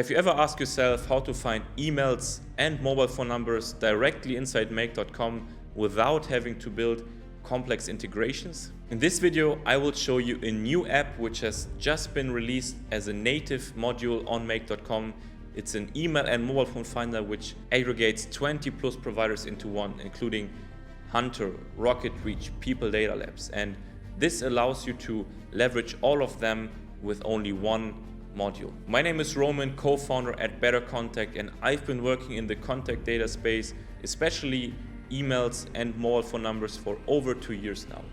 Have you ever asked yourself how to find emails and mobile phone numbers directly inside make.com without having to build complex integrations? In this video, I will show you a new app which has just been released as a native module on make.com. It's an email and mobile phone finder which aggregates 20 plus providers into one, including Hunter, RocketReach, People Data Labs. And this allows you to leverage all of them with only one module. My name is Roman, co-founder at BetterContact, and I've been working in the contact data space, especially emails and mobile phone numbers, for over 2 years now.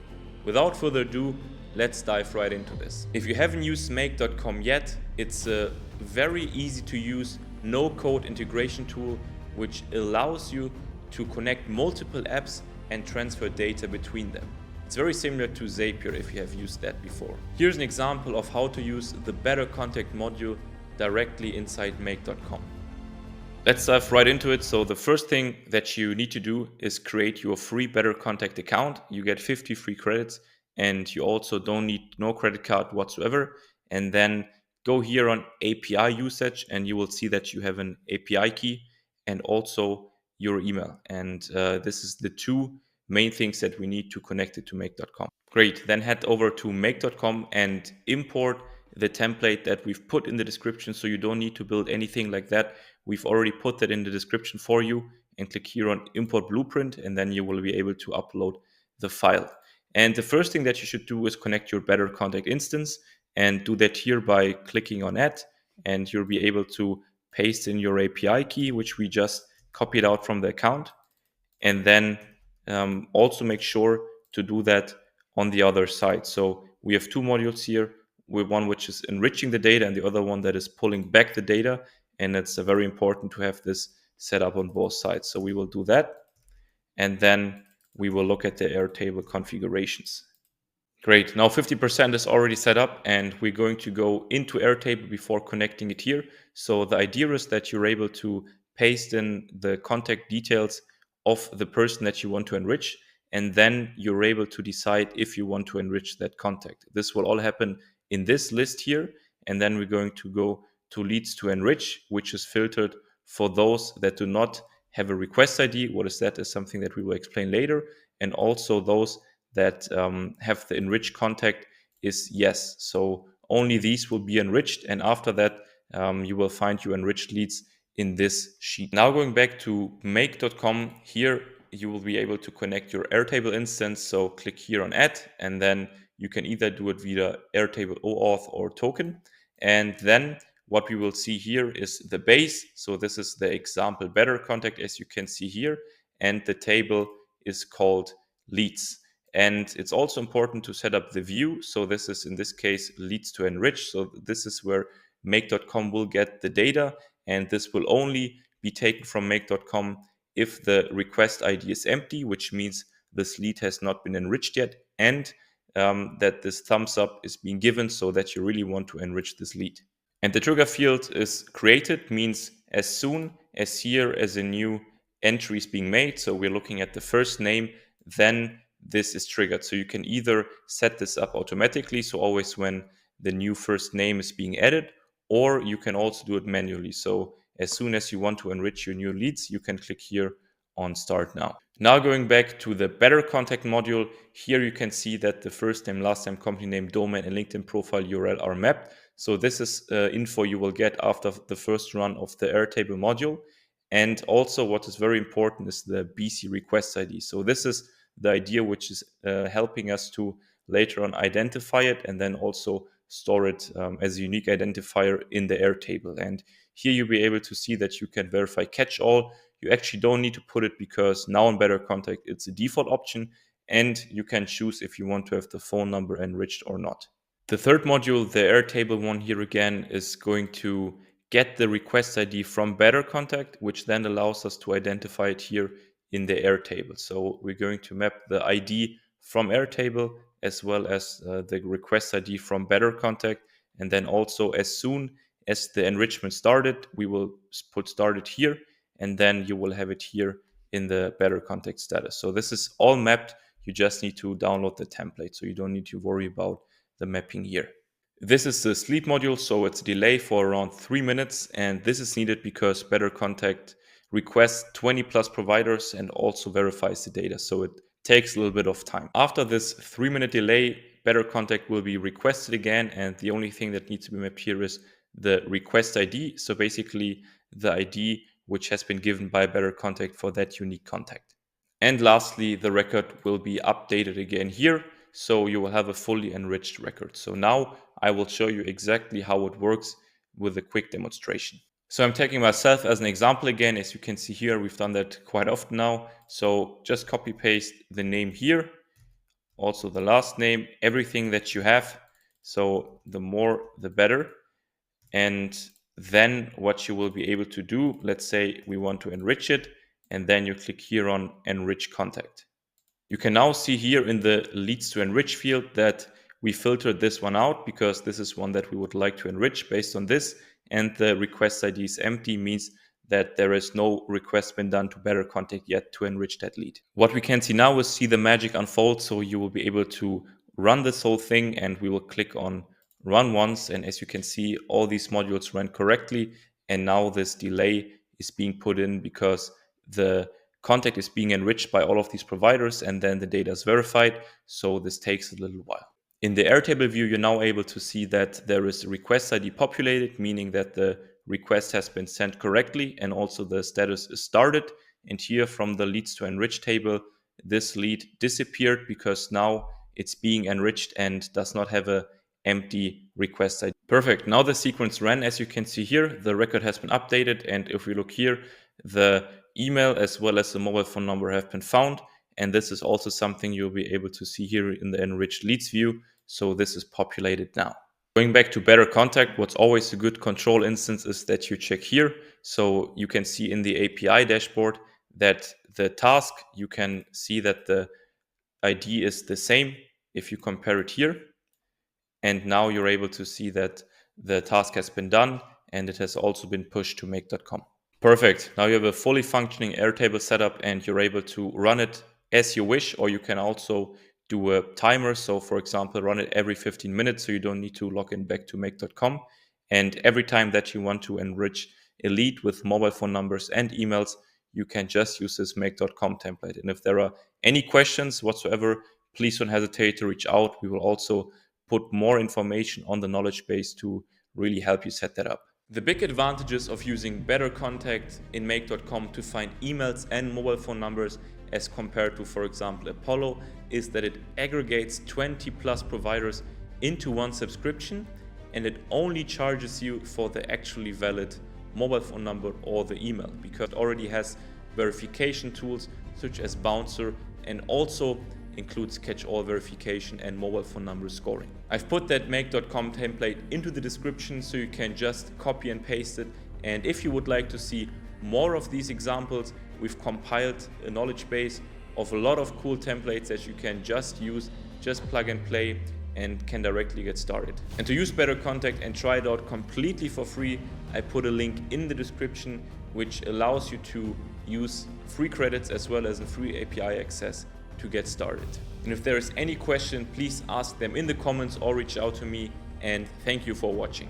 Without further ado, let's dive right into this. If you haven't used make.com yet, it's a very easy to use no-code integration tool which allows you to connect multiple apps and transfer data between them. It's very similar to Zapier if you have used that before. Here's an example of how to use the BetterContact module directly inside make.com. Let's dive right into it. So the first thing that you need to do is create your free BetterContact account. You get 50 free credits, and you also don't need no credit card whatsoever. And then go here on API usage, and you will see that you have an API key and also your email. And this is the two main things that we need to connect it to make.com. Great, then head over to make.com and import the template that we've put in the description, so you don't need to build anything like that. We've already put that in the description for you, and click here on import blueprint, and then you will be able to upload the file. And the first thing that you should do is connect your BetterContact instance, and do that here by clicking on add, and you'll be able to paste in your API key, which we just copied out from the account, and then also make sure to do that on the other side. So we have two modules here, with one which is enriching the data and the other one that is pulling back the data. And it's very important to have this set up on both sides. So we will do that. And then we will look at the Airtable configurations. Great, now 50% is already set up, and we're going to go into Airtable before connecting it here. So the idea is that you're able to paste in the contact details of the person that you want to enrich, and then you're able to decide if you want to enrich that contact. This will all happen in this list here, and then we're going to go to leads to enrich, which is filtered for those that do not have a request ID. What is that is something that we will explain later, and also those that have the enriched contact is yes. So only these will be enriched, and after that you will find your enriched leads in this sheet. Now going back to make.com, here you will be able to connect your Airtable instance. So click here on add, and then you can either do it via Airtable OAuth or token. And then what we will see here is the base. So this is the example BetterContact, as you can see here, and the table is called leads. And it's also important to set up the view. So this is, in this case, leads to enrich. So this is where make.com will get the data, and this will only be taken from make.com if the request ID is empty, which means this lead has not been enriched yet, and that this thumbs up is being given so that you really want to enrich this lead. And the trigger field is created, means as soon as here as a new entry is being made, so we're looking at the first name, then this is triggered. So you can either set this up automatically, so always when the new first name is being added, or you can also do it manually. So as soon as you want to enrich your new leads, you can click here on start now. Now going back to the BetterContact module, here you can see that the first name, last name, company name, domain, and LinkedIn profile URL are mapped. So this is info you will get after the first run of the Airtable module. And also what is very important is the BC request ID. So this is the idea which is helping us to later on identify it and then also store it as a unique identifier in the Airtable. And here you'll be able to see that you can verify catch-all. You actually don't need to put it because now on BetterContact it's a default option, and you can choose if you want to have the phone number enriched or not. The third module, the Airtable one here again, is going to get the request ID from BetterContact, which then allows us to identify it here in the Airtable. So we're going to map the ID from Airtable as well as the request ID from BetterContact. And then also as soon as the enrichment started, we will put started here, and then you will have it here in the BetterContact status. So this is all mapped. You just need to download the template. So you don't need to worry about the mapping here. This is the sleep module, so it's a delay for around 3 minutes, and this is needed because BetterContact requests 20 plus providers and also verifies the data, so it takes a little bit of time. After this 3-minute delay, BetterContact will be requested again, and the only thing that needs to be mapped here is the request ID, so basically the ID which has been given by BetterContact for that unique contact. And lastly, the record will be updated again here, so you will have a fully enriched record. So now I will show you exactly how it works with a quick demonstration. So I'm taking myself as an example again. As you can see here, we've done that quite often now. So just copy paste the name here, also the last name, everything that you have. So the more, the better. And then what you will be able to do, let's say we want to enrich it, and then you click here on Enrich Contact. You can now see here in the Leads to Enrich field that we filtered this one out because this is one that we would like to enrich based on this, and the request ID is empty, means that there is no request been done to BetterContact yet to enrich that lead. What we can see now is see the magic unfold, so you will be able to run this whole thing, and we will click on run once, and as you can see, all these modules ran correctly, and now this delay is being put in because the contact is being enriched by all of these providers, and then the data is verified, so this takes a little while. In the Airtable view, you're now able to see that there is a request ID populated, meaning that the request has been sent correctly, and also the status is started. And here from the leads to enrich table, this lead disappeared because now it's being enriched and does not have a empty request ID. Perfect. Now the sequence ran. As you can see here, the record has been updated, and if we look here, the email as well as the mobile phone number have been found, and this is also something you'll be able to see here in the enriched leads view. So this is populated now. Going back to BetterContact, what's always a good control instance is that you check here. So you can see in the API dashboard that the task, you can see that the ID is the same if you compare it here. And now you're able to see that the task has been done and it has also been pushed to make.com. Perfect. Now you have a fully functioning Airtable setup and you're able to run it as you wish, or you can also do a timer. So for example, run it every 15 minutes so you don't need to log in back to make.com. And every time that you want to enrich a lead with mobile phone numbers and emails, you can just use this make.com template. And if there are any questions whatsoever, please don't hesitate to reach out. We will also put more information on the knowledge base to really help you set that up. The big advantages of using BetterContact in make.com to find emails and mobile phone numbers as compared to, for example, Apollo, is that it aggregates 20 plus providers into one subscription, and it only charges you for the actually valid mobile phone number or the email, because it already has verification tools such as Bouncer and also includes catch-all verification and mobile phone number scoring. I've put that make.com template into the description so you can just copy and paste it. And if you would like to see more of these examples, we've compiled a knowledge base of a lot of cool templates that you can just use, just plug and play, and can directly get started. And to use BetterContact and try it out completely for free, I put a link in the description which allows you to use free credits as well as a free API access to get started. And if there is any question, please ask them in the comments or reach out to me, and thank you for watching.